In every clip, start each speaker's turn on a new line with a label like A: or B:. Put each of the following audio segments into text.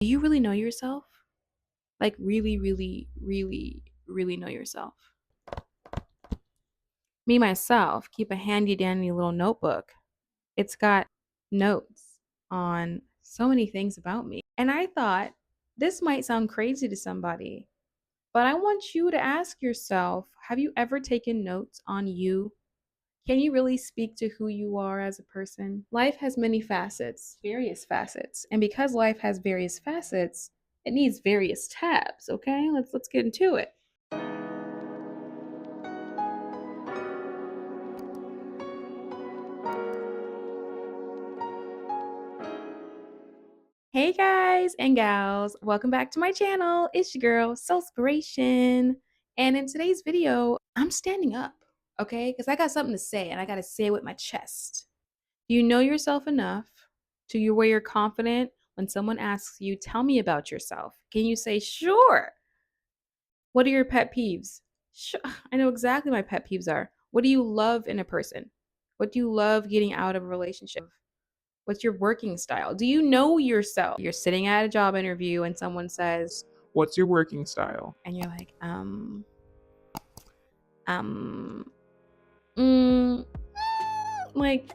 A: Do you really know yourself? Like really, really, really, really know yourself. Me, myself, keep a handy dandy little notebook. It's got notes on so many things about me. And I thought this might sound crazy to somebody, but I want you to ask yourself, have you ever taken notes on you? Can you really speak to who you are as a person? Life has many facets, various facets. And because life has various facets, it needs various tabs, okay? Let's get into it. Hey guys and gals, welcome back to my channel. It's your girl, Soulspiration. And in today's video, I'm standing up, okay? Because I got something to say and I got to say it with my chest. Do you know yourself enough to you where you're confident when someone asks you, tell me about yourself? Can you say, sure? What are your pet peeves? Sure. I know exactly my pet peeves are. What do you love in a person? What do you love getting out of a relationship? What's your working style? Do you know yourself? You're sitting at a job interview and someone says,
B: What's your working style?
A: and you're like, um, mm, like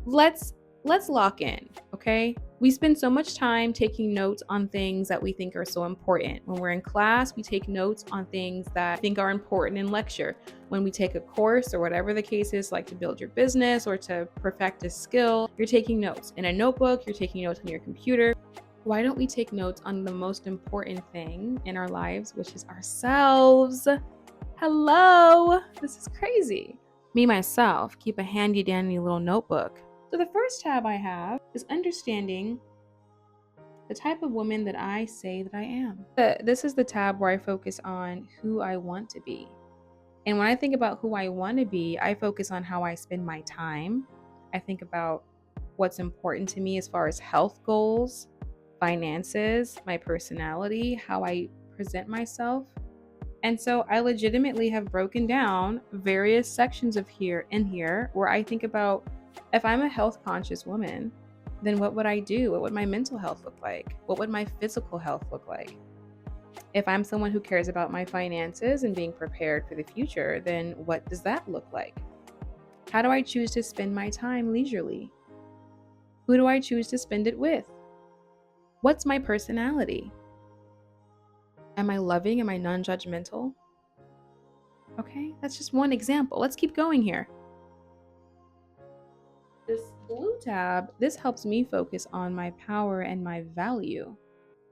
A: let's let's lock in, okay? We spend so much time taking notes on things that we think are so important. When we're in class, we take notes on things that we think are important in lecture. When we take a course or whatever the case is, like to build your business or to perfect a skill, you're taking notes in a notebook, you're taking notes on your computer. Why don't we take notes on the most important thing in our lives, which is ourselves? Hello, this is crazy. Me, myself, keep a handy dandy little notebook. So the first tab I have is understanding the type of woman that I say that I am. This is the tab where I focus on who I want to be. And when I think about who I want to be, I focus on how I spend my time. I think about what's important to me as far as health goals, finances, my personality, how I present myself. And so I legitimately have broken down various sections of here where I think about if I'm a health conscious woman, then what would I do? What would my mental health look like? What would my physical health look like? If I'm someone who cares about my finances and being prepared for the future, then what does that look like? How do I choose to spend my time leisurely? Who do I choose to spend it with? What's my personality? Am I loving? Am I non judgmental? Okay, that's just one example. Let's keep going here. This blue tab, this helps me focus on my power and my value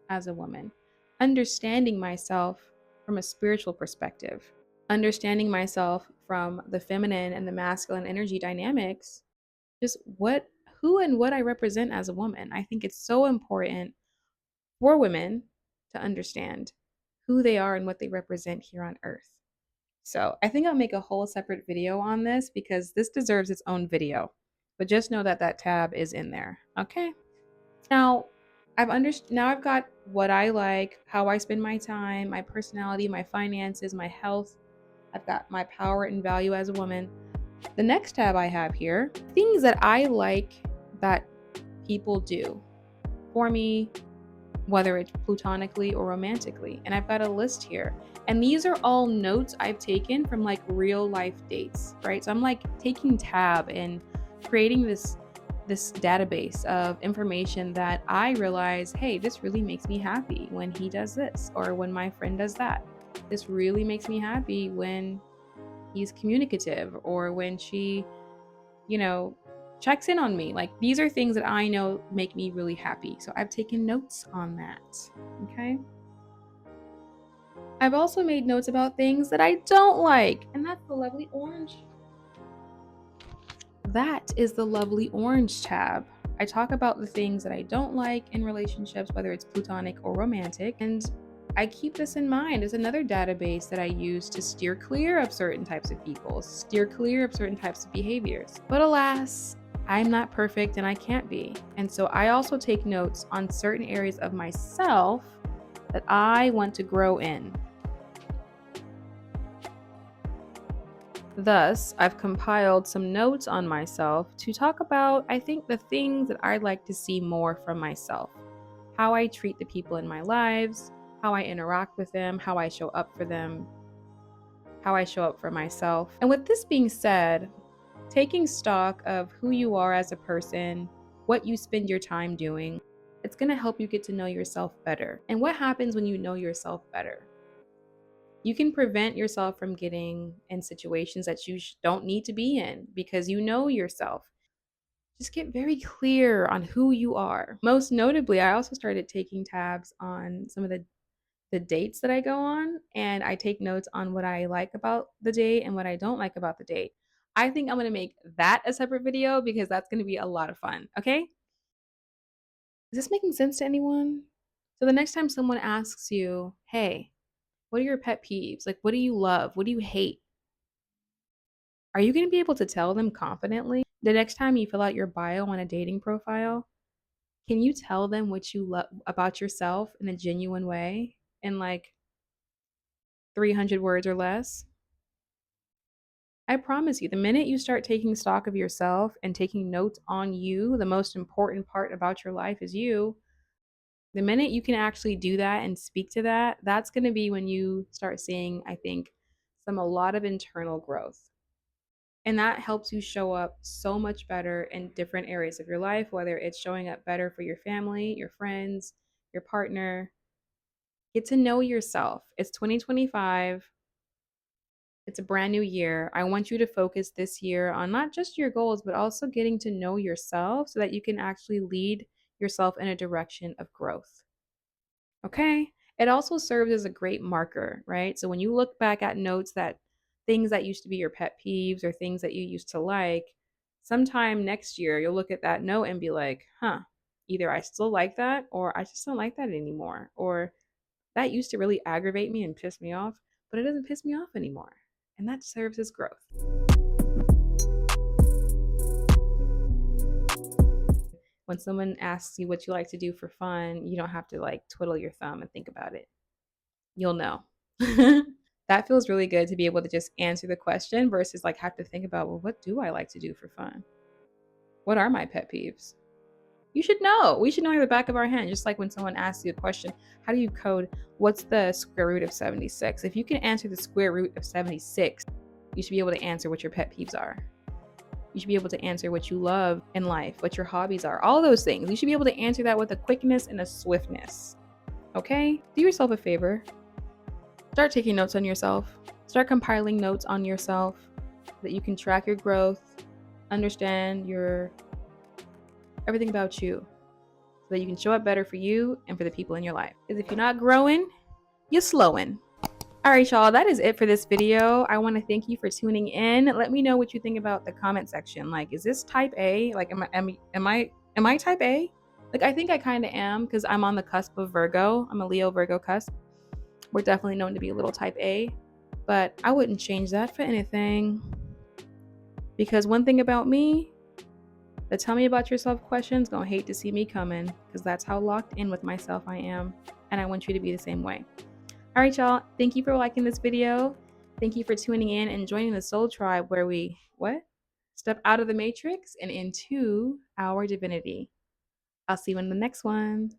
A: as a woman, understanding myself from a spiritual perspective, understanding myself from the feminine and the masculine energy dynamics, just who and what I represent as a woman. I think it's so important for women to understand who they are and what they represent here on earth. So I think I'll make a whole separate video on this because this deserves its own video. But just know that that tab is in there. Okay. Now now I've got what I like, how I spend my time, my personality, my finances, my health. I've got my power and value as a woman. The next tab I have here, things that I like that people do for me, whether it's platonically or romantically. And I've got a list here. And these are all notes I've taken from like real life dates, right? So I'm like taking tab and creating this database of information that I realize, hey, this really makes me happy when he does this or when my friend does that. This really makes me happy when he's communicative or when she, you know, checks in on me. Like these are things that I know make me really happy. So I've taken notes on that. Okay. I've also made notes about things that I don't like, and that's the lovely orange. That is the lovely orange tab. I talk about the things that I don't like in relationships, whether it's platonic or romantic, and I keep this in mind. It's another database that I use to steer clear of certain types of people, steer clear of certain types of behaviors. But alas, I'm not perfect and I can't be. And so I also take notes on certain areas of myself that I want to grow in. Thus, I've compiled some notes on myself to talk about, I think, the things that I'd like to see more from myself. how I treat the people in my lives, how I interact with them, how I show up for them, how I show up for myself. And with this being said, taking stock of who you are as a person, what you spend your time doing, it's going to help you get to know yourself better. And what happens when you know yourself better? You can prevent yourself from getting in situations that you don't need to be in because you know yourself. Just get very clear on who you are. Most notably, I also started taking tabs on some of the dates that I go on, and I take notes on what I like about the date and what I don't like about the date. I think I'm going to make that a separate video because that's going to be a lot of fun. Okay? Is this making sense to anyone? So the next time someone asks you, "Hey, what are your pet peeves? Like, what do you love? What do you hate?" Are you going to be able to tell them confidently? The next time you fill out your bio on a dating profile, can you tell them what you love about yourself in a genuine way in like 300 words or less? I promise you, the minute you start taking stock of yourself and taking notes on you, the most important part about your life is you. The minute you can actually do that and speak to that, that's going to be when you start seeing, I think, a lot of internal growth. And that helps you show up so much better in different areas of your life, whether it's showing up better for your family, your friends, your partner. Get to know yourself. It's 2025. It's a brand new year. I want you to focus this year on not just your goals, but also getting to know yourself so that you can actually lead yourself in a direction of growth. Okay? It also serves as a great marker, right? So when you look back at notes that things that used to be your pet peeves or things that you used to like, sometime next year you'll look at that note and be like, huh, either I still like that or I just don't like that anymore. Or that used to really aggravate me and piss me off, but it doesn't piss me off anymore. And that serves as growth. When someone asks you what you like to do for fun, you don't have to like twiddle your thumb and think about it. You'll know. That feels really good to be able to just answer the question versus like have to think about, well, what do I like to do for fun? What are my pet peeves? You should know. We should know at the back of our hand. Just like when someone asks you a question, how do you code what's the square root of 76? If you can answer the square root of 76, you should be able to answer what your pet peeves are. You should be able to answer what you love in life, what your hobbies are, all those things. You should be able to answer that with a quickness and a swiftness. Okay? Do yourself a favor. Start taking notes on yourself. Start compiling notes on yourself so that you can track your growth, understand your everything about you, so that you can show up better for you and for the people in your life. Because if you're not growing, you're slowing. All right, y'all, that is it for this video. I want to thank you for tuning in. Let me know what you think about the comment section. Like, is this type A? Like, am I type A? Like, I think I kind of am because I'm on the cusp of Virgo. I'm a Leo Virgo cusp. We're definitely known to be a little type A, but I wouldn't change that for anything. Because one thing about me, the tell me about yourself questions gonna hate to see me coming because that's how locked in with myself I am. And I want you to be the same way. All right, y'all. Thank you for liking this video. Thank you for tuning in and joining the Soul Tribe where we, step out of the matrix and into our divinity. I'll see you in the next one.